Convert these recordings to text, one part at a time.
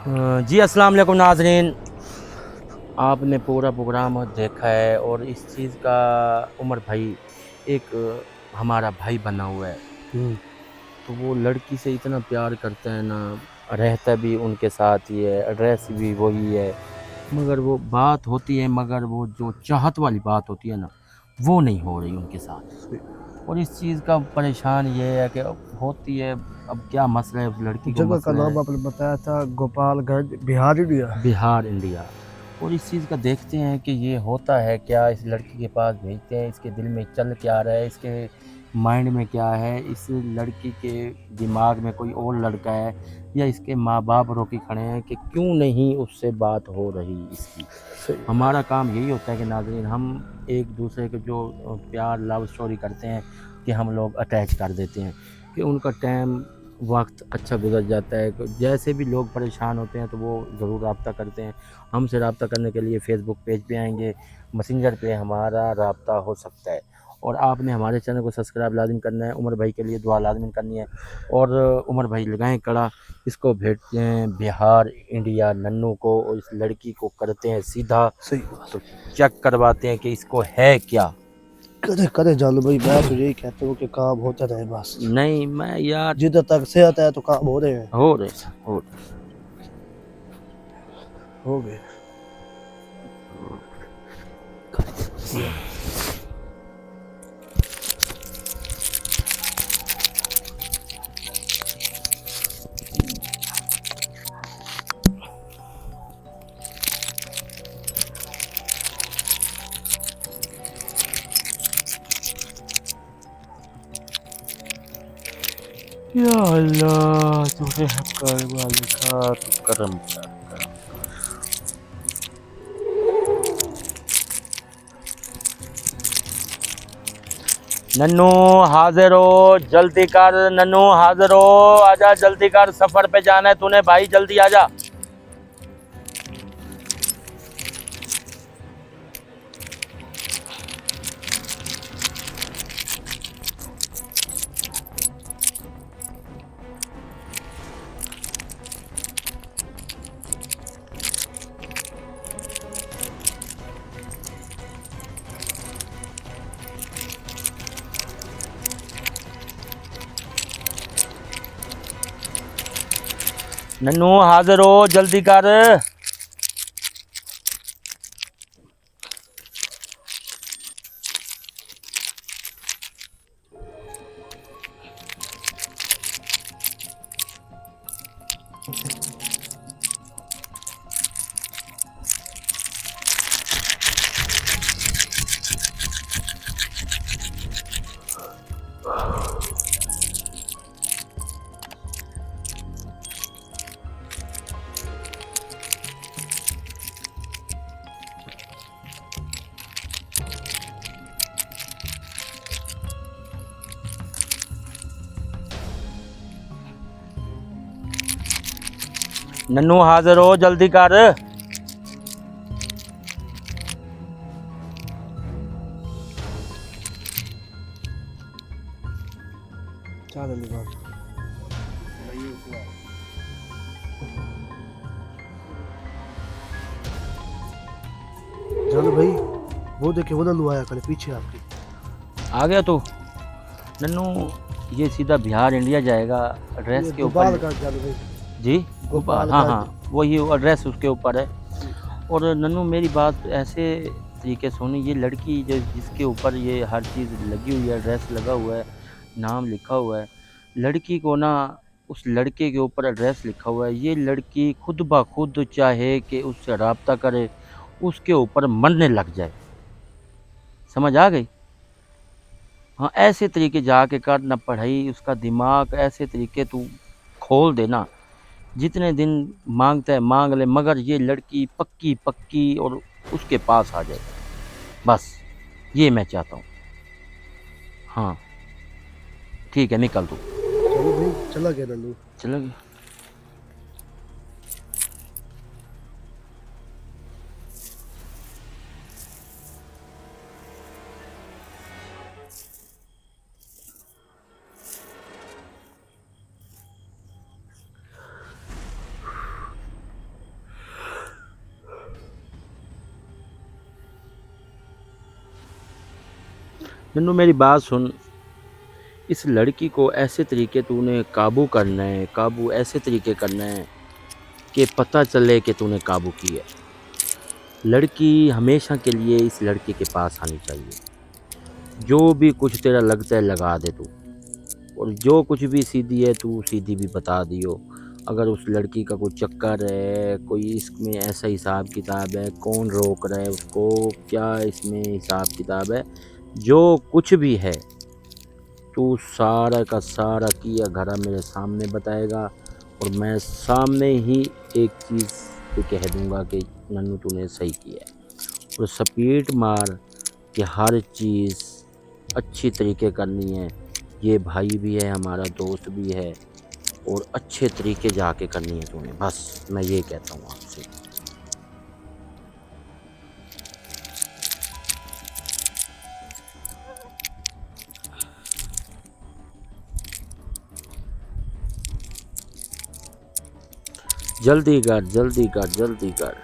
जी अस्सलाम वालेकुम नाज़रीन। आपने पूरा प्रोग्राम देखा है और इस चीज़ का उमर भाई एक हमारा भाई बना हुआ है। तो वो लड़की से इतना प्यार करता है ना, रहता भी उनके साथ ही है, एड्रेस भी वही है, मगर वो बात होती है, मगर वो जो चाहत वाली बात होती है ना, वो नहीं हो रही उनके साथ। और इस चीज़ का परेशान ये है कि अब होती है, अब क्या मसला है, उस लड़की को जगह का मसला है। नाम आपने बताया था गोपालगंज, बिहार इंडिया। बिहार इंडिया। और इस चीज़ का देखते हैं कि ये होता है क्या, इस लड़की के पास भेजते हैं, इसके दिल में चल क्या रहा है, इसके माइंड में क्या है, इस लड़की के दिमाग में कोई और लड़का है, या इसके माँ बाप रोके खड़े हैं कि क्यों नहीं उससे बात हो रही इसकी। सही। हमारा काम यही होता है कि नाज़रीन, हम एक दूसरे के जो प्यार लव स्टोरी करते हैं कि हम लोग अटैच कर देते हैं कि उनका टाइम वक्त अच्छा गुजर जाता है। जैसे भी लोग परेशान होते हैं तो वो ज़रूर रब्ता करते हैं। हमसे रब्ता करने के लिए फ़ेसबुक पेज पे आएंगे, मैसेंजर पे हमारा रब्ता हो सकता है। और आपने हमारे चैनल को सब्सक्राइब लाज़िम करना है, उमर भाई के लिए दुआ लाज़िम करनी है। और उमर भाई लगाएं कड़ा, इसको भेजते हैं बिहार इंडिया नन्नू को, और इस लड़की को करते हैं सीधा, सही बात। तो चेक करवाते हैं कि इसको है क्या। करे करे जालू भाई, मैं तो यही कहता हूँ कि काम होता रहे बस। नहीं मैं यार, जिधर तक सेहत है तो काम हो रहे हैं। हो रहे सर, हो रहे। हो गए। या अल्लाह, तूने हक का लिखा तो करम कर, करम। नन्नू हाजिर हो, जल्दी कर नन्नू, हाजिर हो, आजा जल्दी कर, सफर पे जाना है तूने भाई, जल्दी आजा। नन्नू हाजिर हो, जल्दी कर। नन्नू हाजिर हो, जल्दी कर। चाल अली बात। जालू भाई, वो देखे वो लल्लू आया कल पीछे आपके। आ गया तू नन्नू, ये सीधा बिहार इंडिया जाएगा, एड्रेस ये के ऊपर। गोपालगंज जालू भाई। जी गोपाल, हाँ हाँ, गोपालगंज। वही एड्रेस उसके ऊपर है। और नन्नू मेरी बात ऐसे तरीके से सुनी, ये लड़की जो जिसके ऊपर ये हर चीज़ लगी हुई है, एड्रेस लगा हुआ है, नाम लिखा हुआ है, लड़की को ना उस लड़के के ऊपर एड्रेस लिखा हुआ है, ये लड़की खुद ब खुद चाहे कि उससे रब्ता करे, उसके ऊपर मरने लग जाए। समझ आ गई? हाँ, ऐसे तरीके जाके कर ना, पढ़ाई उसका दिमाग ऐसे तरीके तू खोल देना, जितने दिन मांगता है मांग ले, मगर ये लड़की पक्की पक्की और उसके पास आ जाए, बस ये मैं चाहता हूँ। हाँ ठीक है, निकल तू। जालू भाई चला गया लल्लू। चलो गया। नन्नू मेरी बात सुन, इस लड़की को ऐसे तरीके तूने काबू करना है, काबू ऐसे तरीके करना है कि पता चले कि तूने काबू की है। लड़की हमेशा के लिए इस लड़के के पास आनी चाहिए। जो भी कुछ तेरा लगता है लगा दे तू, और जो कुछ भी सीधी है तू सीधी भी बता दियो। अगर उस लड़की का कोई चक्कर है, कोई इसमें ऐसा हिसाब किताब है, कौन रोक रहा है उसको, क्या इसमें हिसाब किताब है, जो कुछ भी है तू सारा का सारा किया घरा मेरे सामने बताएगा, और मैं सामने ही एक चीज़ पे कह दूंगा कि नन्नू तूने सही किया है। और स्पीड मार कि हर चीज़ अच्छी तरीके करनी है। ये भाई भी है, हमारा दोस्त भी है, और अच्छे तरीके जाके करनी है तूने, बस मैं ये कहता हूँ आपसे। जल्दी कर, जल्दी कर, जल्दी कर।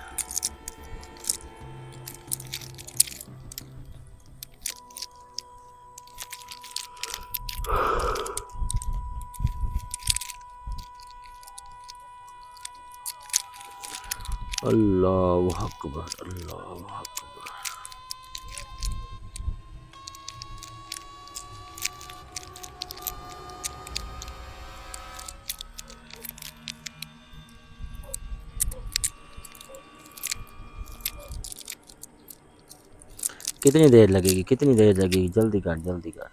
अल्लाह अकबर, अल्लाह अकबर। कितनी देर लगेगी, कितनी देर लगेगी? जल्दी कर, जल्दी कर।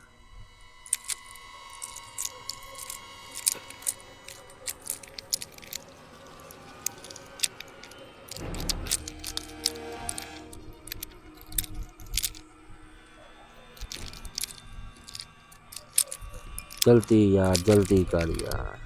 जल्दी यार, जल्दी कर यार।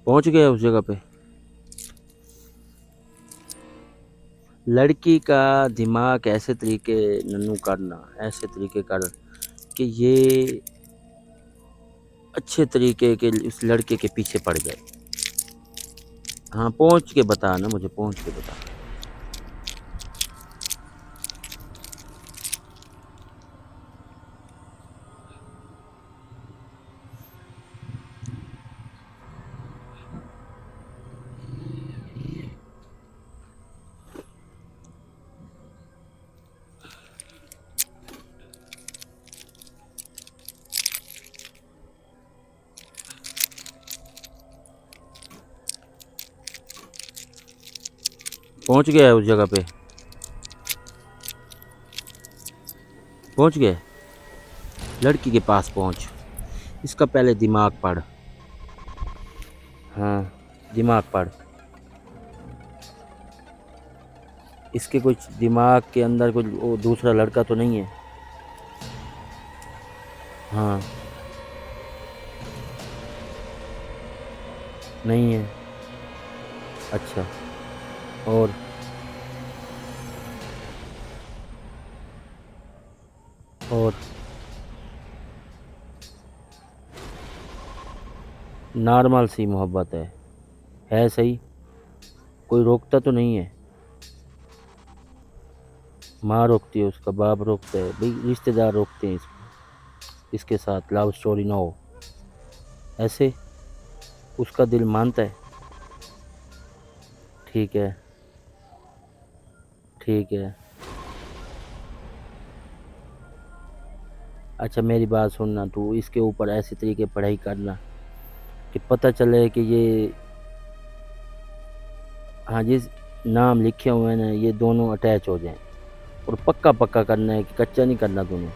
पहुंच गया उस जगह पे। लड़की का दिमाग ऐसे तरीके नन्नू करना, ऐसे तरीके कर कि ये अच्छे तरीके के उस लड़के के पीछे पड़ जाए। हाँ, पहुंच के बता ना मुझे, पहुंच के बता। पहुंच गया है उस जगह पे, पहुंच गया। लड़की के पास पहुंच, इसका पहले दिमाग पढ़। हाँ, दिमाग पढ़। इसके कुछ दिमाग के अंदर कुछ वो दूसरा लड़का तो नहीं है? हाँ, नहीं है। अच्छा, और और नॉर्मल सी मोहब्बत है सही? कोई रोकता तो नहीं है? माँ रोकती है, उसका बाप रोकता है, भाई रिश्तेदार रोकते हैं इसके साथ लव स्टोरी ना हो ऐसे? उसका दिल मानता है? ठीक है, ठीक है। अच्छा मेरी बात सुनना, तू इसके ऊपर ऐसे तरीके पढ़ाई करना कि पता चले कि ये, हाँ, जिस नाम लिखे हुए हैं ना ये दोनों अटैच हो जाएं। और पक्का पक्का करना है कि कच्चा नहीं करना तूने।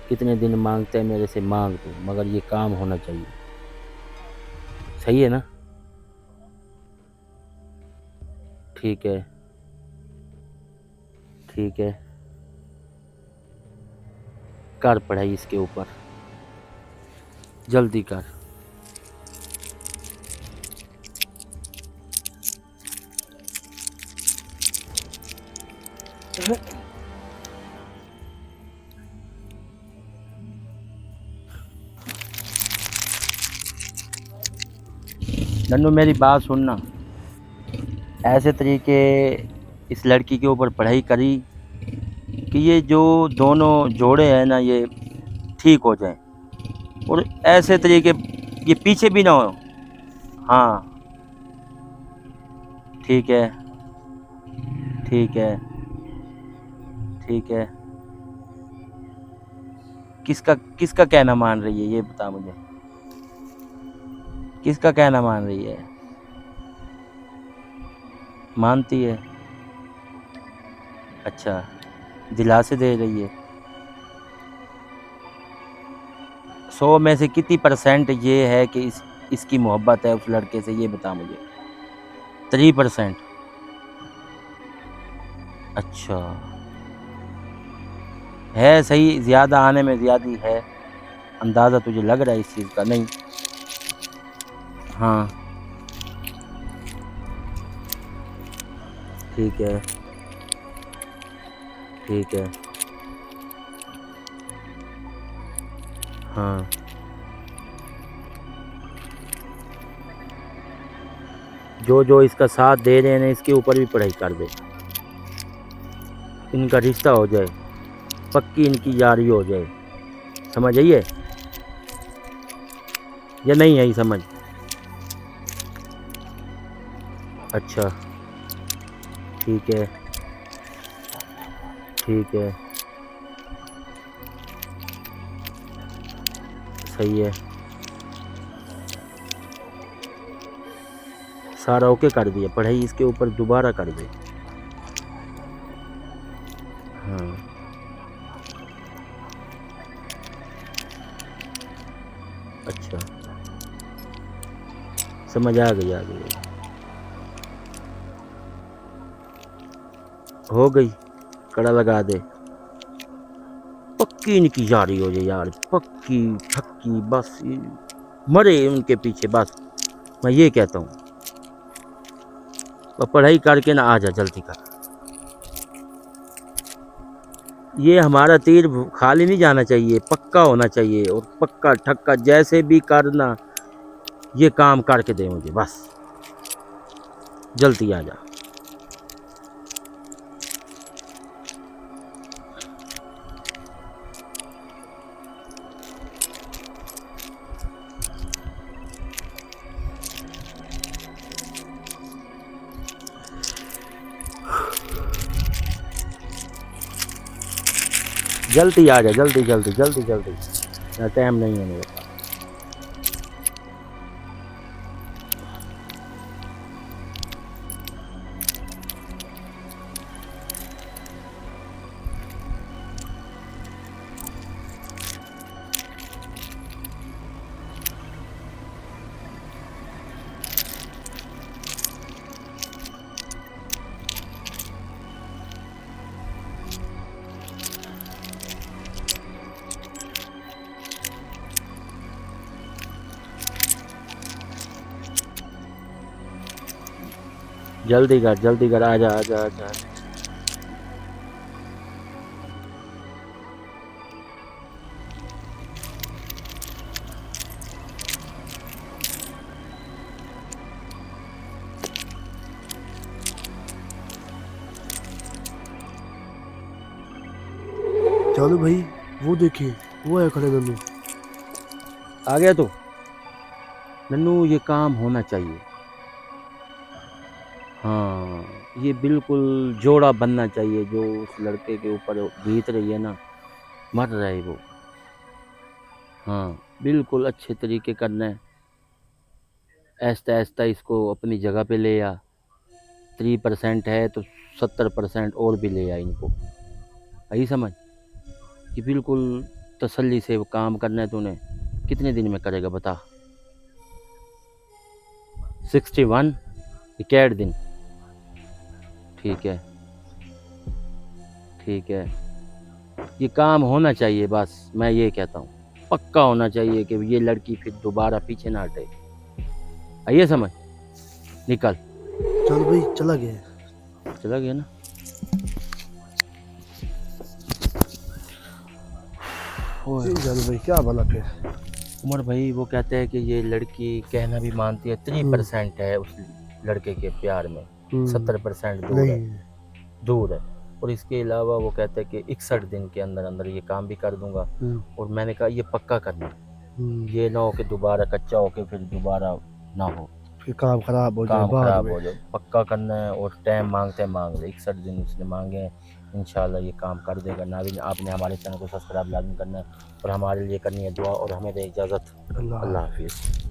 कितने दिन मांगते हैं मेरे से मांग तू, मगर ये काम होना चाहिए। सही है ना? ठीक है, ठीक है, कर पढ़ाई इसके ऊपर, जल्दी कर। नन्नू मेरी बात सुनना, ऐसे तरीके इस लड़की के ऊपर पढ़ाई करी कि ये जो दोनों जोड़े हैं ना ये ठीक हो जाएं। और ऐसे तरीके ये पीछे भी ना हो। हाँ, ठीक है, ठीक है, ठीक है। किसका किसका कहना मान रही है ये बता मुझे, किसका कहना मान रही है? मानती है? अच्छा, दिलासे दे रही है। 100 में से कितनी परसेंट ये है कि इसकी मोहब्बत है उस लड़के से, ये बता मुझे। 3%? अच्छा, है सही, ज़्यादा आने में ज़्यादा है, अंदाज़ा तुझे लग रहा है इस चीज़ का? नहीं? हाँ, ठीक है, ठीक है, हाँ। जो जो इसका साथ दे रहे हैं ना इसके ऊपर भी पढ़ाई कर दे, इनका रिश्ता हो जाए, पक्की इनकी यारी हो जाए। समझ आई है या नहीं आई समझ? अच्छा, ठीक है, ठीक है, सही है, सारा ओके कर दिया, पढ़ाई इसके ऊपर दोबारा कर दे। हाँ, अच्छा, समझ आ गई, आ गई, हो गई, कड़ा लगा दे, पक्की इनकी यारी हो जाए यार, पक्की ठक्की, बस मरे उनके पीछे, बस मैं ये कहता हूँ। और पढ़ाई करके ना आ जा, जल्दी कर। ये हमारा तीर खाली नहीं जाना चाहिए, पक्का होना चाहिए, और पक्का ठक्का जैसे भी करना ये काम करके दे मुझे, बस जल्दी आ जा। जल्दी आ जा, जल्दी जल्दी जल्दी जल्दी, टाइम नहीं है मेरे पास। जल्दी कर, आ जा आ जा आ जा। चालू भाई, वो देखिए, वो है खड़े नन्नू। आ गया तू? नन्नू ये काम होना चाहिए। हाँ, ये बिल्कुल जोड़ा बनना चाहिए, जो उस लड़के के ऊपर बीत रही है ना, मर रहा है वो। हाँ बिल्कुल अच्छे तरीके करना है, ऐसा ऐसा इसको अपनी जगह पे ले आ। 3% है तो 70% और भी ले आ इनको, यही समझ कि बिल्कुल तसल्ली से वो काम करना है तूने। कितने दिन में करेगा बता? 61 61 दिन। ठीक है ठीक है, ये काम होना चाहिए बस, मैं ये कहता हूँ पक्का होना चाहिए कि ये लड़की फिर दोबारा पीछे ना हटे। आइए समझ, निकल। चल भाई चला गया। चला गया ना। ओए चल भाई क्या भला फिर। उमर भाई वो कहते हैं कि ये लड़की कहना भी मानती है, 3% है उस लड़के के प्यार में, 70% दूर है, नहीं दूर है। और इसके अलावा वो कहते हैं कि 61 दिन के अंदर अंदर ये काम भी कर दूंगा। और मैंने कहा ये पक्का करना है, ये ना हो कि दोबारा कच्चा हो के फिर दोबारा ना हो, फिर काम खराब हो जाए काम बाद खराब में। हो जाए। पक्का करना है और टाइम मांगते मांग ले, 61 दिन उसने मांगे हैं, इंशाल्लाह ये काम कर देगा। नाविन आपने हमारे चैनल को सब्सक्राइब लाजमी करना है और हमारे लिए करनी है दुआ, और हमें दे इजाज़त। अल्लाह अल्लाह हाफिज़।